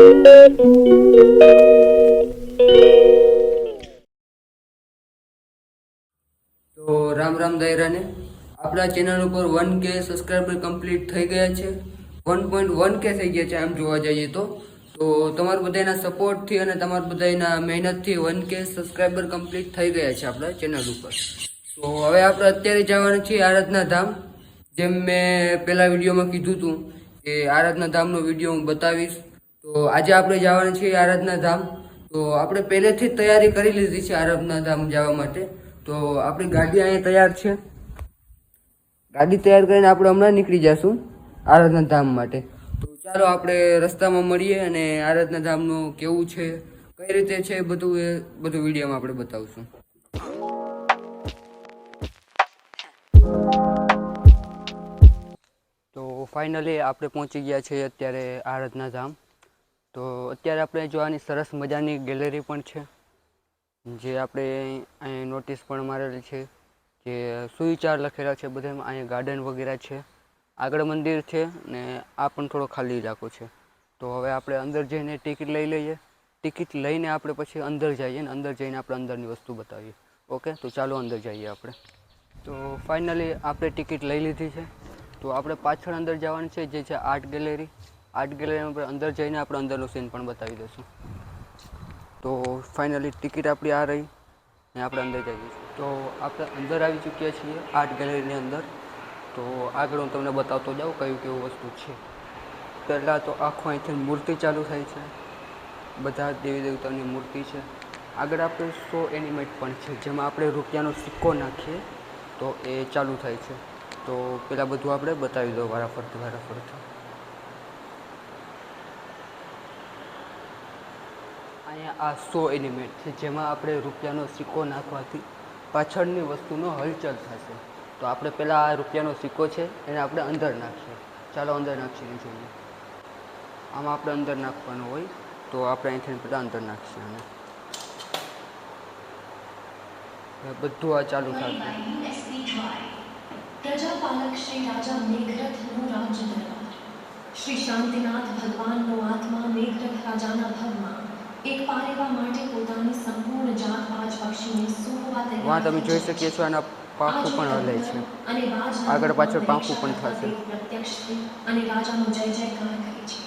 તો રામ રામ દાયરાને આપણા ચેનલ ઉપર 1K સબસ્ક્રાઈબર કમ્પ્લીટ થઈ ગયા છે. 1.1K થઈ ગયા છે આમ જોવા જઈએ તો તમારા બધાના સપોર્ટથી અને તમારા બધાના મહેનતથી 1K સબસ્ક્રાઈબર કમ્પ્લીટ થઈ ગયા છે આપણા ચેનલ ઉપર. તો હવે આપણે અત્યારે જવાનું છીએ આરાધના ધામ. જેમ મેં પહેલા વિડીયોમાં કીધું હતું કે આરાધના ધામનો વિડીયો હું બતાવીશ. તો આજે આપણે જવાનું છીએ આરાધના ધામ. તો આપણે પહેલેથી જ તૈયારી કરી લીધી છે આરાધના ધામ જવા માટે. તો આપણી ગાડી અહીંયા તૈયાર છે. ગાડી તૈયાર કરીને આપણે હમણાં નીકળી જઈશું આરાધના ધામ માટે. તો ચાલો આપણે રસ્તામાં મળીએ અને આરાધના ધામનું કેવું છે, કઈ રીતે છે બધું વિડીયોમાં આપણે બતાવશું. તો ફાઇનલી આપણે પહોંચી ગયા છીએ અત્યારે આરાધના ધામ. તો અત્યારે આપણે જોવાની સરસ મજાની ગેલેરી પણ છે, જે આપણે અહીં નોટિસ પણ મારેલી છે, જે સુવિચાર લખેલા છે બધામાં. અહીંયા ગાર્ડન વગેરે છે, આગળ મંદિર છે ને આ પણ થોડો ખાલી ઇલાકો છે. તો હવે આપણે અંદર જઈને ટિકિટ લઈ લઈએ. ટિકિટ લઈને આપણે પછી અંદર જઈએ ને અંદર જઈને આપણે અંદરની વસ્તુ બતાવીએ. ઓકે, તો ચાલો અંદર જઈએ આપણે. તો ફાઇનલી આપણે ટિકિટ લઈ લીધી છે. તો આપણે પાછળ અંદર જવાનું છે, જે છે આર્ટ ગેલેરી. આર્ટ ગેલેરીમાં આપણે અંદર જઈને આપણે અંદરનો સીન પણ બતાવી દઈશું. તો ફાઇનલી ટિકિટ આપણી આ રહી ને આપણે અંદર જઈએ છીએ. તો આપણે અંદર આવી ચૂક્યા છીએ આર્ટ ગેલેરીની અંદર. તો આગળ હું તમને બતાવતો જાઉં કયું કેવું વસ્તુ છે. પહેલાં તો આખો અહીંથી મૂર્તિ ચાલુ થાય છે, બધા દેવી દેવતાની મૂર્તિ છે. આગળ આપણે 100 એનિમેટ પણ છે, જેમાં આપણે રૂપિયાનો સિક્કો નાખીએ તો એ ચાલુ થાય છે. તો પહેલાં બધું આપણે બતાવી દો વારાફરતી. અહીંયા આ 100 એનિમેટ છે, જેમાં આપણે રૂપિયાનો સિક્કો નાખવાથી પાછળની વસ્તુનો હલચલ થશે. તો આપણે પહેલાં આ રૂપિયાનો સિક્કો છે એને આપણે અંદર નાખીએ. ચાલો અંદર નાખીને જોઈએ. આમાં આપણે અંદર નાખવાનું હોય, તો આપણે અહીંથી પહેલાં અંદર નાખીએ. અને બધું આ ચાલુ થશે. પ્રજાપાલક શ્રી રાજા મેઘરથનું રાજ્ય દરબાર. શ્રી શાંતિનાથ ભગવાનનો આત્મા મેઘરથ રાજાના ભવમાં એક પારેવા માટે પોતાની સંપૂર્ણ જાતભાજ પક્ષીને સૂકવા તૈયાર. તમે જોઈ શકીએ છો આના પાંખું પણ હલે છે, આગળ પાછળ પાંખું પણ થશે. પ્રત્યક્ષ અને રાજાનો જય જયકાર કરે છે.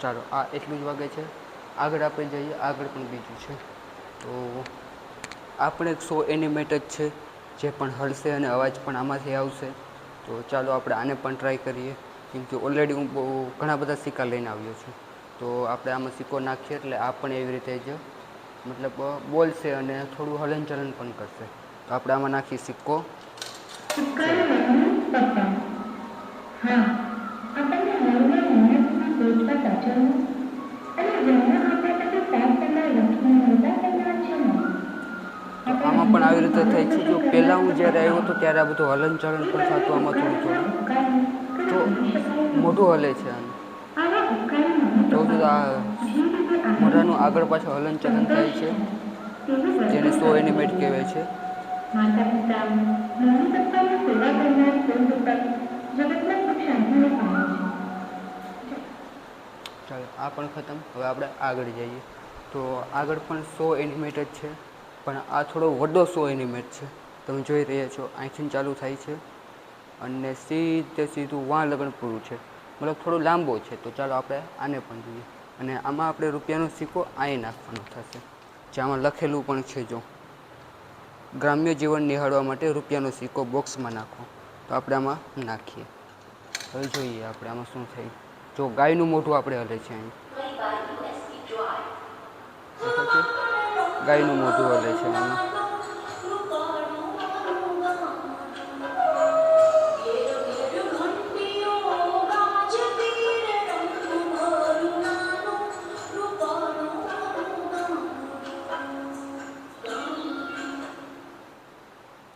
ચાલો આ એટલું જ વાગે છે. આગળ આપણે જઈએ, આગળ પણ બીજું છે. તો આપણે 100 એનિમેટ જ છે, જે પણ હલશે અને અવાજ પણ આમાંથી આવશે. તો ચાલો આપણે આને પણ ટ્રાય કરીએ, કેમ કે ઓલરેડી હું ઘણા બધા સિક્કા લઈને આવ્યો છું. તો આપણે આમાં સિક્કો નાખીએ એટલે આ પણ એવી રીતે જ મતલબ બોલશે અને થોડું હલનચલન પણ કરશે. તો આપણે આમાં નાખીએ સિક્કો. આમાં પણ આવી રીતે થાય છે. જો પહેલાં હું જ્યારે આવ્યો હતો ત્યારે આ બધું હલનચલન પણ થતું, આમાં થોડું તો મોઢું હલે છે. તો આ મોઢાનું આગળ પાછળ હલનચલન થાય છે, જેને 100 એનિમેટ કહેવાય છે. ચાલો આ પણ ખતમ. હવે આપણે આગળ જઈએ. તો આગળ પણ 100 એનિમેટ જ છે, પણ આ થોડો વડો 100 એનિમેટ છે. તમે જોઈ રહ્યા છો, અહીંથી ચાલુ થાય છે અને સીધું વાં લગન પૂરું છે, મતલબ થોડો લાંબો છે. તો ચાલો આપણે આને પણ જોઈએ. અને આમાં આપણે રૂપિયાનો સિક્કો અહીં નાખવાનો થશે, જે આમાં લખેલું પણ છે. જો ગ્રામ્ય જીવન નિહાળવા માટે રૂપિયાનો સિક્કો બોક્સમાં નાખો. તો આપણે આમાં નાખીએ. હવે જોઈએ આપણે આમાં શું થાય. જો ગાયનું મોઢું આપણે હલે છે, અહીં ગાયનું મોઢું હલે છે. આમાં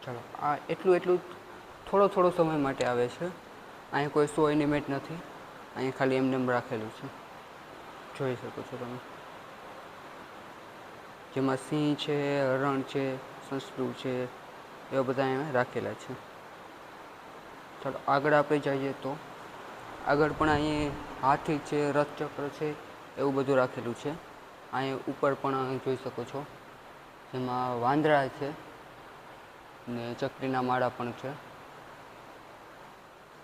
ચાલો આ એટલું થોડો સમય માટે આવે છે. અહીં કોઈ 100 એનિમેટ નથી, અહીં ખાલી એમને રાખેલું છે. જોઈ શકો છો તમે, જેમાં સિંહ છે, હરણ છે, સસલું છે, એવા બધા અહીંયા રાખેલા છે. ચાલો આગળ આપણે જઈએ. તો આગળ પણ અહીં હાથી છે, રથચક્ર છે, એવું બધું રાખેલું છે. અહીં ઉપર પણ જોઈ શકો છો, જેમાં વાંદરા છે ને ચકલીના માળા પણ છે.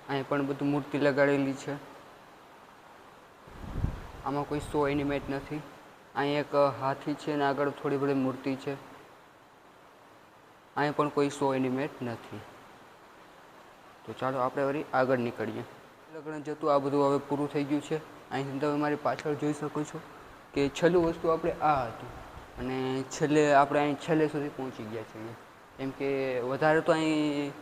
અહીં પણ બધું મૂર્તિ લગાડેલી છે. આમાં કોઈ શો એનિમેટ નથી. અહીં એક હાથી છે અને આગળ થોડી બધી મૂર્તિ છે. અહીં પણ કોઈ શો એનિમેટ નથી. તો ચાલો આપણે વળી આગળ નીકળીએ. લગ્ન જતું આ બધું હવે પૂરું થઈ ગયું છે. અહીંથી તમે મારી પાછળ જોઈ શકો છો કે છેલ્લું વસ્તુ આપણે આ હતું અને છેલ્લે આપણે અહીં છેલ્લે સુધી પહોંચી ગયા છીએ. કેમ કે વધારે તો અહીં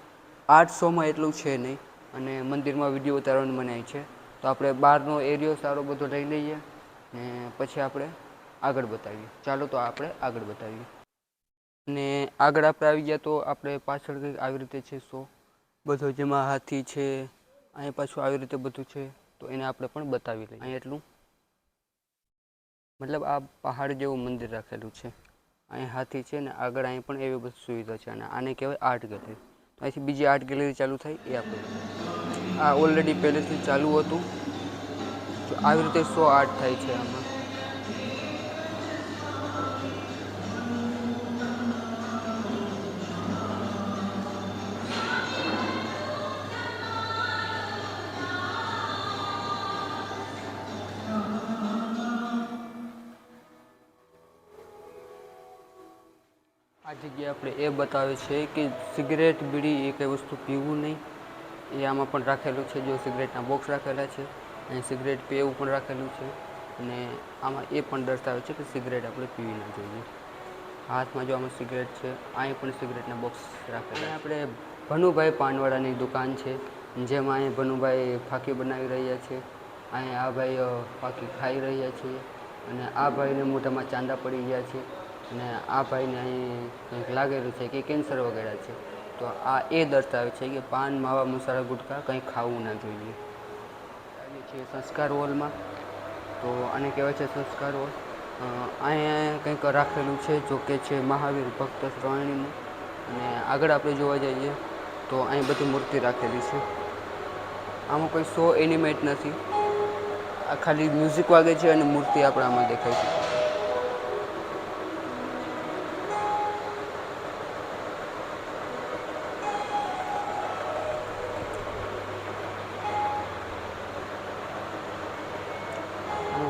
આર્ટ શોમાં એટલું છે નહીં અને મંદિરમાં વિડીયો ઉતારવાની મનાઈ છે. તો આપણે બહારનો એરિયો સારો બધો લઈ લઈએ ને પછી આપણે આગળ બતાવીએ. ચાલો તો આપણે આગળ બતાવીએ. ને આગળ આપણે આવી ગયા તો આપણે પાછળ કંઈક આવી રીતે છે શો બધો, જેમાં હાથી છે, અહીં પાછું આવી રીતે બધું છે. તો એને આપણે પણ બતાવી લઈએ. અહીં એટલું મતલબ આ પહાડ જેવું મંદિર રાખેલું છે. અહીં હાથી છે ને આગળ અહીં પણ એવી બધી સુવિધા છે અને આને કહેવાય આર્ટ ગેલેરી. તો અહીંથી બીજી આર્ટ ગેલેરી ચાલુ થાય એ આપણે આ ઓલરેડી પહેલેથી ચાલુ હતું. તો આવી રીતે શો આર્ટ થાય છે આમાં. આ જગ્યાએ આપણે એ બતાવે છે કે સિગરેટ બીડી એ કંઈ વસ્તુ પીવું નહીં. એ આમાં પણ રાખેલું છે. જો સિગરેટના બોક્સ રાખેલા છે, અહીં સિગરેટ પીએ એવું પણ રાખેલું છે અને આમાં એ પણ દર્શાવે છે કે સિગરેટ આપણે પીવી ન જોઈએ. હાથમાં જો આમાં સિગરેટ છે, અહીં પણ સિગરેટના બોક્સ રાખેલા. આપણે ભનુભાઈ પાનવાળાની દુકાન છે, જેમાં અહીં ભનુભાઈ ફાંકી બનાવી રહ્યા છે. અહીં આ ભાઈ ફાંકી ખાઈ રહ્યા છે અને આ ભાઈને મોઢામાં ચાંદા પડી ગયા છે અને આ ભાઈને અહીં કંઈક લાગેલું છે કે કેન્સર વગેરે છે. તો આ એ દર્શાવે છે કે પાન, માવા, મસાલા, ગુટખા કંઈ ખાવું ના જોઈએ. આવીએ છીએ સંસ્કાર હોલમાં. તો આને કહેવાય છે સંસ્કાર હોલ. અહીંયા કંઈક રાખેલું છે, જોકે છે મહાવીર ભક્ત શ્રેણીનું. અને આગળ આપણે જોવા જઈએ તો અહીં બધી મૂર્તિ રાખેલી છે. આમાં કોઈ શો એનિમેટ નથી. આ ખાલી મ્યુઝિક વાગે છે અને મૂર્તિ આપણે આમાં દેખાય છે.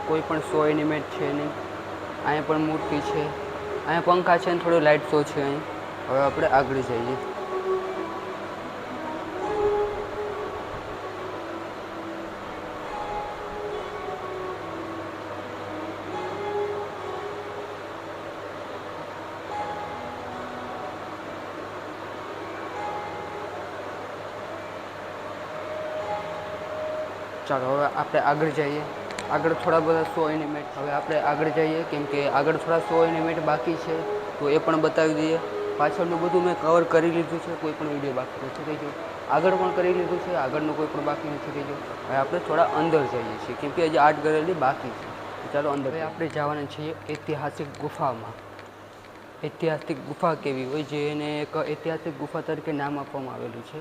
કોઈ પણ શો એનિમેટ છે નહીં. અહીંયા પણ મૂર્તિ છે, અહીંયા પંખા છે અને થોડો લાઇટ શો છે અહીં. હવે આપણે આગળ જઈએ. ચાલો હવે આપણે આગળ જઈએ. આગળ થોડા બધા શો એનિમેટ હવે આપણે આગળ જઈએ, કેમ કે આગળ થોડા શો એનિમેટ બાકી છે તો એ પણ બતાવી દઈએ. પાછળનું બધું મેં કવર કરી લીધું છે, કોઈ પણ વિડીયો બાકી નથી થઈ ગયો. આગળ પણ કરી લીધું છે, આગળનું કોઈ પણ બાકી નથી થઈ ગયું. હવે આપણે થોડા અંદર જઈએ છીએ, કેમ કે હજી આર્ટ ગેલેરી બાકી છે. ચાલો અંદર. હવે આપણે જવાના છીએ ઐતિહાસિક ગુફામાં. ઐતિહાસિક ગુફા કેવી હોય, જેને એક ઐતિહાસિક ગુફા તરીકે નામ આપવામાં આવેલું છે.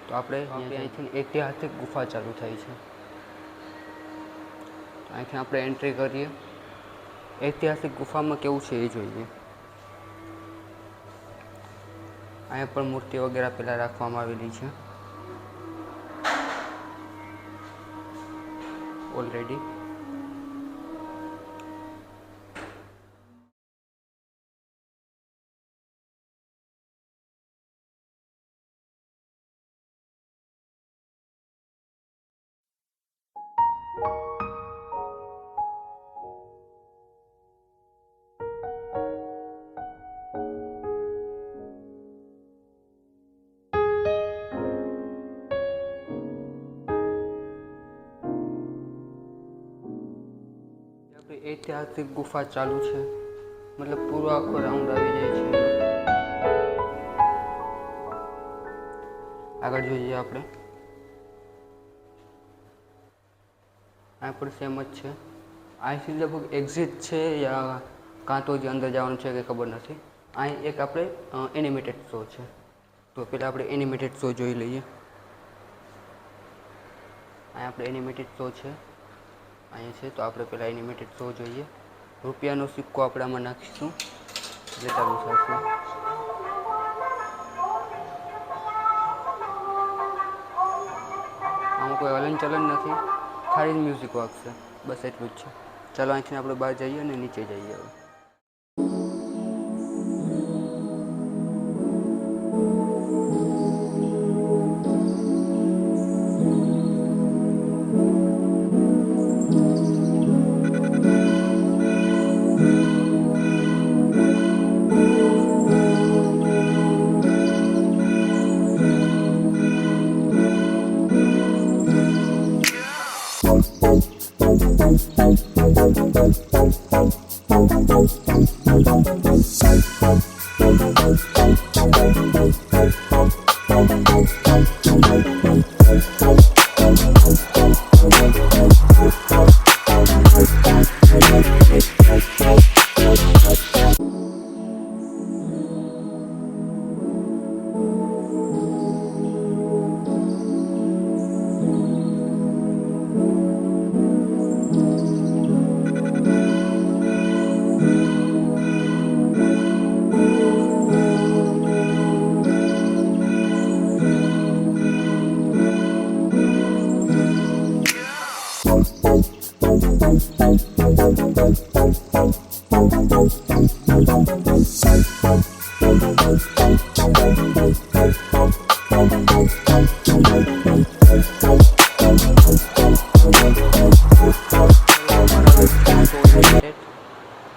તો આપણે અહીંથી ઐતિહાસિક ગુફા ચાલુ થાય છે. અહીંથી આપણે એન્ટ્રી કરીએ. ઐતિહાસિક ગુફામાં કેવું છે એ જોઈએ. અહીંયા પણ મૂર્તિ વગેરે પહેલાં રાખવામાં આવેલી છે ઓલરેડી. ઐતિહાસિક ગુફા ચાલુ છે, મતલબ પૂરો આખો રાઉન્ડ આવી જાય છે. આગળ જોઈએ આપણે. આ પણ સેમ જ છે. અહીંથી લગભગ એક્ઝિટ છે યા કાં તો જે અંદર જવાનું છે કે ખબર નથી. અહીં એક આપણે એનિમેટેડ શો છે, તો પહેલાં આપણે એનિમેટેડ શો જોઈ લઈએ. અહીંયા આપણે એનિમેટેડ શો છે, અહીંયા છે. તો આપણે પહેલાં એનિમેટેડ શો જોઈએ. રૂપિયાનો સિક્કો આપણે આમાં નાખીશું એટલે ચાલુ થશે. આમાં કોઈ હલનચલન નથી, ખાલી મ્યુઝિક વાગશે, બસ એટલું જ છે. ચાલો અહીંથી આપણે બહાર જઈએ અને નીચે જઈએ હવે.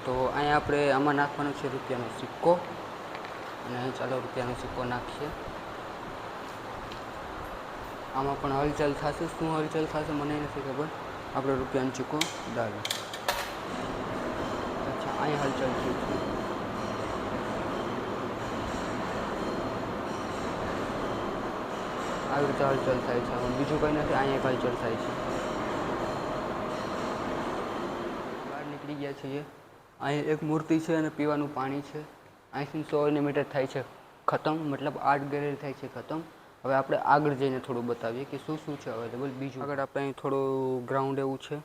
તો અહીંયા આપણે આમાં નાખવાનો છે રૂપિયાનો સિક્કો, અને ચાલો રૂપિયાનો સિક્કો નાખીએ. આમાં પણ હલચલ થશે, શું હલચલ થશે મને નથી ખબર. આપણે રૂપિયાનો સિક્કો ડાળીએ. અચ્છા, અહીંયા હલચલ થઈ છે. આવી રીતે હલચલ થાય છે. બીજું કંઈ નથી, અહીંયા હલચલ થાય છે. બહાર નીકળી ગયા છીએ. અહીં એક મૂર્તિ છે અને પીવાનું પાણી છે. અહીંથી 100 એનિમેટેડ થાય છે ખતમ, મતલબ આર્ટ ગેલેરી થાય છે ખતમ. હવે આપણે આગળ જઈને થોડું બતાવીએ કે શું શું છે અવેલેબલ. બીજું આગળ આપણે અહીં થોડું ગ્રાઉન્ડ એવું છે,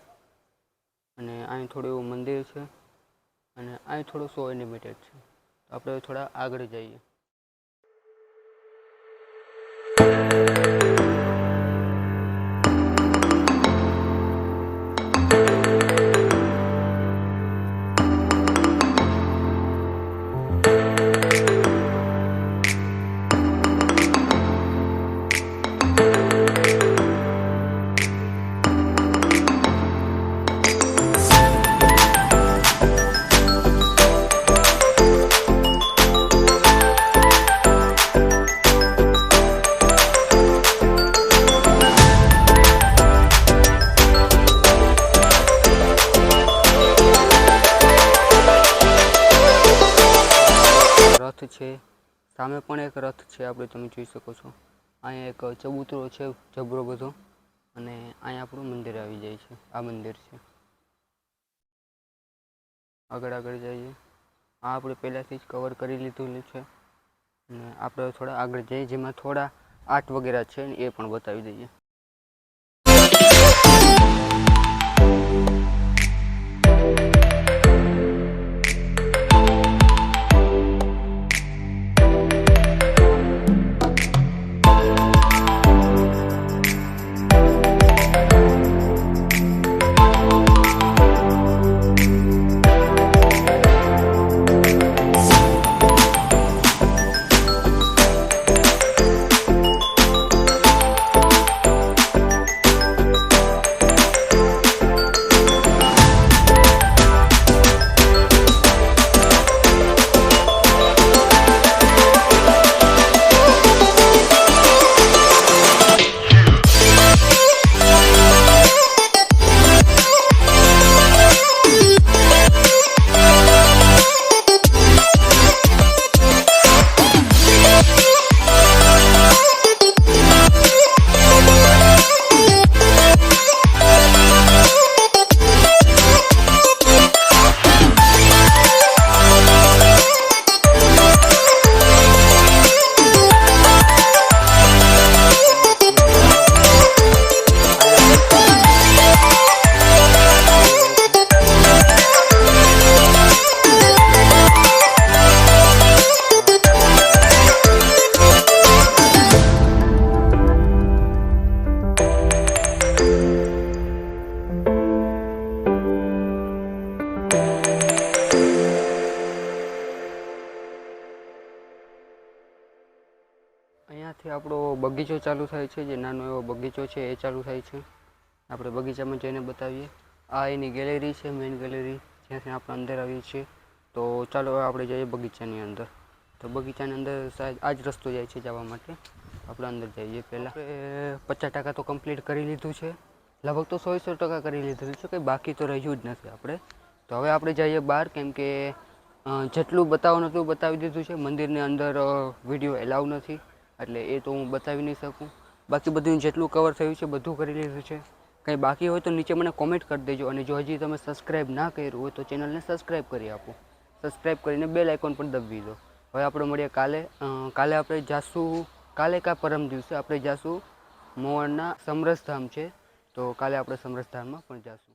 અને અહીં થોડું એવું મંદિર છે, અને અહીં થોડું 100 એનિમેટેડ છે. આપણે થોડા આગળ જઈએ. રથ છે, સામે પણ એક રથ છે, આપણે તમે જોઈ શકો છો. અહીંયા એક ચબૂતરો છે જબરો બધો, અને અહીંયા આપણું મંદિર આવી જાય છે. આ મંદિર છે. આગળ જઈએ. આ આપણે પહેલાંથી જ કવર કરી લીધું છે, અને આપણે થોડા આગળ જઈએ જેમાં થોડા આર્ટ વગેરે છે એ પણ બતાવી દઈએ. બગીચો ચાલુ થાય છે, જે નાનો એવો બગીચો છે એ ચાલુ થાય છે. આપણે બગીચામાં જઈને બતાવીએ. આ એની ગેલેરી છે, મેઇન ગેલેરી, જ્યાંથી આપણે અંદર આવીએ છીએ. તો ચાલો હવે આપણે જઈએ બગીચાની અંદર. તો બગીચાની અંદર શાયદ આ જ રસ્તો જાય છે જવા માટે. આપણે અંદર જઈએ પહેલાં. આપણે 50% તો કમ્પ્લીટ કરી લીધું છે, લગભગ તો 100% કરી લીધું છે, કંઈ બાકી તો રહ્યું જ નથી આપણે. તો હવે આપણે જઈએ બહાર, કેમ કે જેટલું બતાવવાનું હતું બતાવી દીધું છે. મંદિરની અંદર વિડીયો એલાઉ નથી, એટલે એ તો હું બતાવી નહીં શકું. બાકી બધું જેટલું કવર થયું છે બધું કરી લીધું છે. કંઈ બાકી હોય તો નીચે મને કોમેન્ટ કરી દેજો, અને જો હજી તમે સબસ્ક્રાઈબ ના કર્યું હોય તો ચેનલને સબસ્ક્રાઈબ કરી આપો. સબસ્ક્રાઈબ કરીને બેલ આઇકોન પણ દબાવી દો. હવે આપણે મળીએ કાલે. કાલે આપણે જાશું, કાલે કાં પરમ દિવસે આપણે જાશું મોવાડના સમરસધામ છે, તો કાલે આપણે સમરસધામમાં પણ જાશું.